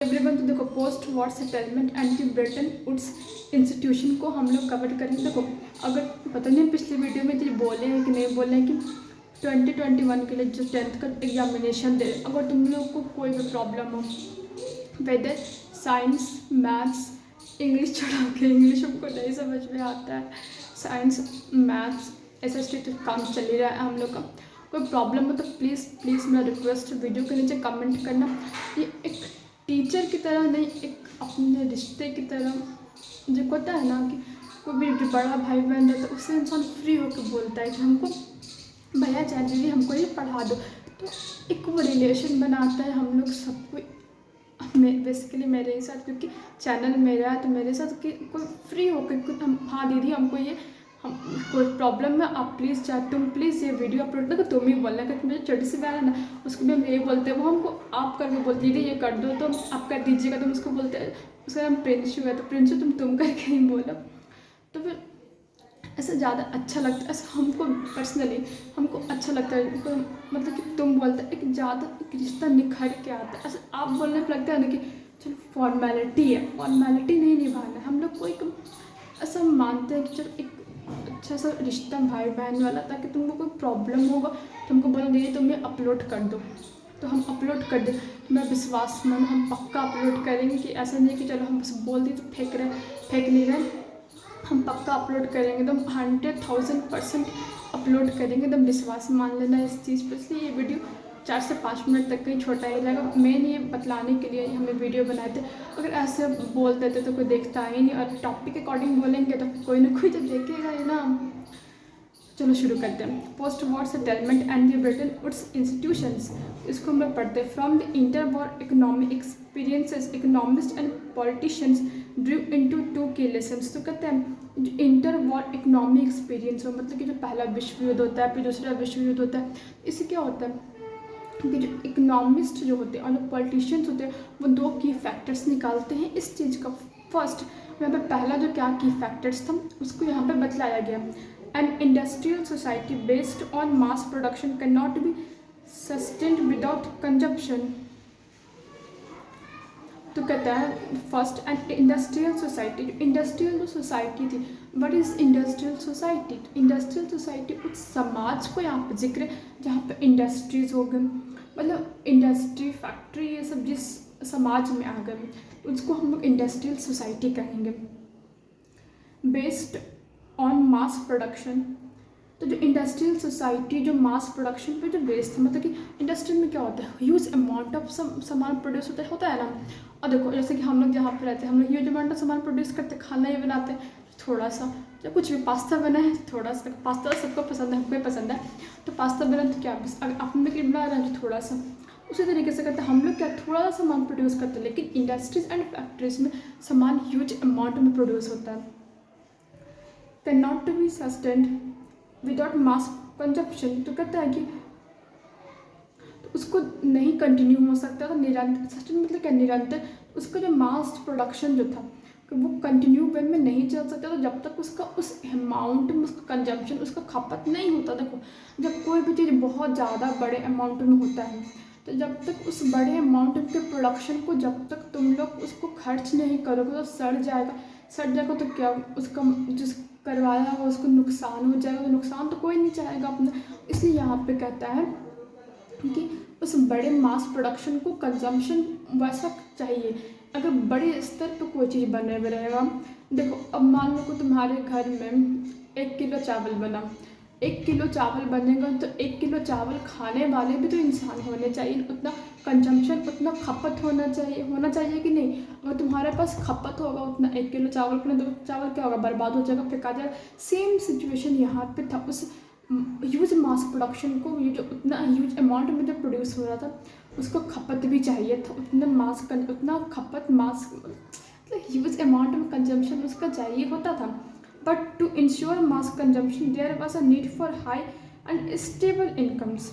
Everyone, तो देखो post war settlement and the Bretton Woods institution को हम लोग कवर करेंगे। देखो अगर पता नहीं पिछली वीडियो में जो बोले हैं कि नहीं बोले हैं कि 2021 के लिए जो 10th का एग्जामिनेशन दे, अगर तुम लोग को कोई भी प्रॉब्लम हो, वेदर साइंस मैथ्स इंग्लिश छोड़ा के, इंग्लिश हमको नहीं समझ में आता है, साइंस मैथ्स SST तो काम चल ही रहा है हम लोग का, कोई प्रॉब्लम हो तो प्लीज़ प्लीज़ मेरा रिक्वेस्ट वीडियो के नीचे कमेंट करना। ये एक टीचर की तरह नहीं, एक अपने रिश्ते की तरह जो होता है ना कि कोई भी जो बड़ा भाई बहन रहता है उससे इंसान फ्री होकर बोलता है कि हमको भैया चाहे दीदी हमको ये पढ़ा दो, तो एक वो रिलेशन बनाता है हम लोग सबको। बेसिकली मेरे साथ, क्योंकि चैनल मेरा है तो मेरे साथ कि कोई फ्री होकर हम, हाँ दीदी हमको ये हम कोई प्रॉब्लम है, आप प्लीज़ चाहे तुम प्लीज़ ये वीडियो अपलोड करो, तुम ही बोलना, क्योंकि मुझे छोटी सी बहन है ना, उसको भी हम यही बोलते हैं, वो हमको आप करके बोलती है दीदी ये कर दो तो आप कर दीजिएगा, तुम उसको बोलते हैं, उसका नाम प्रिंशु है तो प्रिंशु तुम करके ही बोलो, तो फिर ऐसा ज़्यादा अच्छा लगता है। ऐसा हमको पर्सनली हमको अच्छा लगता है, मतलब कि तुम बोलते एक ज़्यादा एक रिश्ता निखर के आता है। ऐसा आप बोलने पर लगता है ना कि चलो फॉर्मेलिटी है, फॉर्मेलिटी नहीं निभाना है, हम लोग को एक ऐसा मानते हैं कि चलो एक अच्छा सा रिश्ता भाई बहन वाला, ताकि तुमको कोई प्रॉब्लम होगा तुमको बोलो दीदी तुम ये अपलोड कर दो तो हम अपलोड कर दें। मैं विश्वास मान हम पक्का अपलोड करेंगे, कि ऐसा नहीं कि चलो हम बस बोल दिए तो फेंक नहीं रहे, हम पक्का अपलोड करेंगे, एकदम 100,000% अपलोड करेंगे, एकदम विश्वास मान लेना इस चीज़ पर। इसलिए ये वीडियो 4 से 5 मिनट तक कहीं छोटा ही रहेगा, मेन ये बतलाने के लिए हमें वीडियो बनाए थे। अगर ऐसे बोल देते तो कोई देखता ही नहीं, और टॉपिक के अकॉर्डिंग बोलेंगे तो कोई ना कोई तो देखेगा ही ना। चलो शुरू करते हैं। Post war settlement and the Bretton Woods institutions, इसको हम लोग पढ़ते हैं। From the inter war economic experiences economist and politicians drew into 2 की लेसन्स। तो कहते हैं जो इंटर वॉर इकोनॉमिक एक्सपीरियंस हो, मतलब कि जो पहला विश्व युद्ध होता है फिर दूसरा विश्व युद्ध होता है, इससे क्या होता है कि जो इकोनॉमिस्ट जो होते हैं और जो पॉलिटिशियंस होते हैं वो 2 की फैक्टर्स निकालते हैं इस चीज़ का। फर्स्ट यहाँ पे पहला जो क्या की फैक्टर्स था उसको यहाँ पे बतलाया गया। An industrial society based on mass production can not be sustained without consumption. तो कहता है फर्स्ट एंड इंडस्ट्रियल सोसाइटी, जो इंडस्ट्रियल जो सोसाइटी थी, what is industrial society? Industrial society उस समाज को यहाँ पे जिक्र है जहाँ पे इंडस्ट्रीज हो गए, मतलब इंडस्ट्री फैक्ट्री ये सब जिस समाज में आ गए उसको हम लोग इंडस्ट्रियल सोसाइटी कहेंगे। बेस्ड ऑन मास प्रोडक्शन, तो जो इंडस्ट्रियल सोसाइटी जो मास प्रोडक्शन पे जो बेस्ड है, मतलब कि इंडस्ट्री में क्या होता है ह्यूज अमाउंट ऑफ सामान प्रोड्यूस होता है ना। और देखो जैसे कि हम लोग जहाँ पे रहते हैं हम लोग ह्यूज अमाउंट ऑफ सामान प्रोड्यूस करते हैं, खाना ही बनाते हैं थोड़ा सा, जब कुछ भी पास्ता बना है थोड़ा सा, पास्ता सबको पसंद है, हमको पसंद है तो पास्ता बना तो क्या बस अगर आप लोग बना रहे हैं तो थोड़ा सा उसी तरीके से करते हैं हम लोग, क्या थोड़ा सा सामान प्रोड्यूस करते हैं, लेकिन इंडस्ट्रीज एंड फैक्ट्रीज में सामान ह्यूज अमाउंट में प्रोड्यूस होता है। Can not to be sustained without mass consumption, तो कहता है कि तो उसको नहीं कंटिन्यू हो सकता था निरंतर, सस्टेन मतलब क्या निरंतर, उसका जो मास प्रोडक्शन जो था कि वो कंटिन्यू वे में नहीं चल सकता था जब तक उसका उस अमाउंट में उसका कंजप्शन उसका खपत नहीं होता। देखो जब कोई भी चीज़ बहुत ज़्यादा बड़े अमाउंट में होता है तो जब तक उस बड़े अमाउंट के प्रोडक्शन को जब तक तुम लोग उसको खर्च नहीं करोगे तो सड़ जाएगा तो क्या उसका जिस करवाया हो उसको नुकसान हो जाएगा, तो नुकसान तो कोई नहीं चाहेगा अपना। इसलिए यहाँ पे कहता है कि उस बड़े मास प्रोडक्शन को कंजम्पशन वैसा चाहिए। अगर बड़े स्तर पर कोई चीज़ बने हुए रहेगा, देखो अब मान लो कि तुम्हारे घर में 1 किलो चावल बना, 1 किलो चावल बनेगा तो 1 किलो चावल खाने वाले भी तो इंसान होने चाहिए, उतना कंजम्पशन उतना खपत होना चाहिए कि नहीं। अगर तुम्हारे पास खपत होगा उतना 1 किलो चावल का तो चावल क्या होगा बर्बाद हो जाएगा, फेंका जाएगा। सेम सिचुएशन यहाँ पे था, उस ह्यूज मास प्रोडक्शन को ये जो उतना ह्यूज अमाउंट में जो प्रोड्यूस हो रहा था उसको खपत भी चाहिए था, उतना खपत मास मतलब ह्यूज अमाउंट में कंजम्पशन उसका चाहिए होता था। But to ensure mass consumption there was a need for high and stable incomes.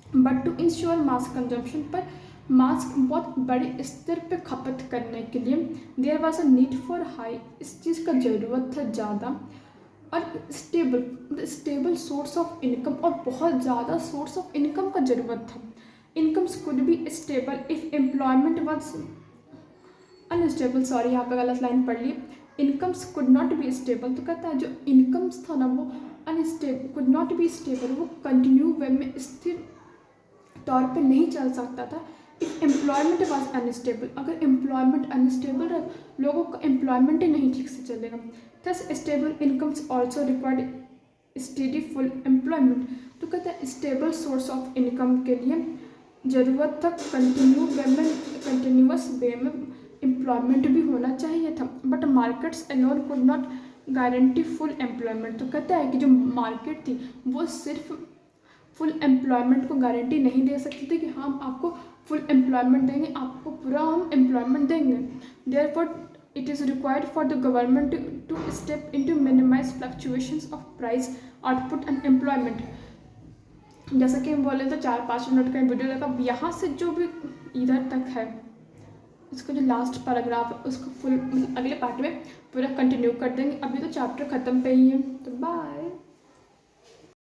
But to ensure mass consumption, पर मास बहुत बड़े स्तर पे खपत करने के लिए there was a need for high, इस चीज़ का ज़रूरत था ज़्यादा, और स्टेबल सोर्स ऑफ इनकम, और बहुत ज़्यादा सोर्स ऑफ इनकम का ज़रूरत था। Incomes could be stable if employment was unstable, sorry यहाँ पे गलत लाइन पढ़ ली, incomes could not be stable. तो कहता है जो इनकम्स था ना वो unstable, could not be stable, वो कंटिन्यू वे में स्थिर तौर पे नहीं चल सकता था। इफ एम्प्लॉयमेंट वॉज अनस्टेबल, अगर एम्प्लॉयमेंट अनस्टेबल रहा, लोगों का एम्प्लॉयमेंट ही नहीं ठीक से चलेगा। Thus stable incomes also required steady full employment. तो कहता है स्टेबल सोर्स ऑफ इनकम के लिए ज़रूरत था कंटिन्यूस वे में एम्प्लॉयमेंट भी होना चाहिए था। But markets alone could not guarantee full employment. तो कहता है कि जो मार्केट थी वो सिर्फ फुल एम्प्लॉयमेंट को गारंटी नहीं दे सकती थी कि हम आपको फुल एम्प्लॉयमेंट देंगे, आपको पूरा हम एम्प्लॉयमेंट देंगे। Therefore it is required for the government to step in to minimise fluctuations of price, output and employment. जैसा कि हम बोले थे 4-5 मिनट का वीडियो लगा, अब यहाँ से जो भी इधर तक है इसका जो लास्ट पैराग्राफ है उसको फुल अगले पार्ट में पूरा कंटिन्यू कर देंगे। अभी तो चैप्टर ख़त्म पे ही है। तो बाय।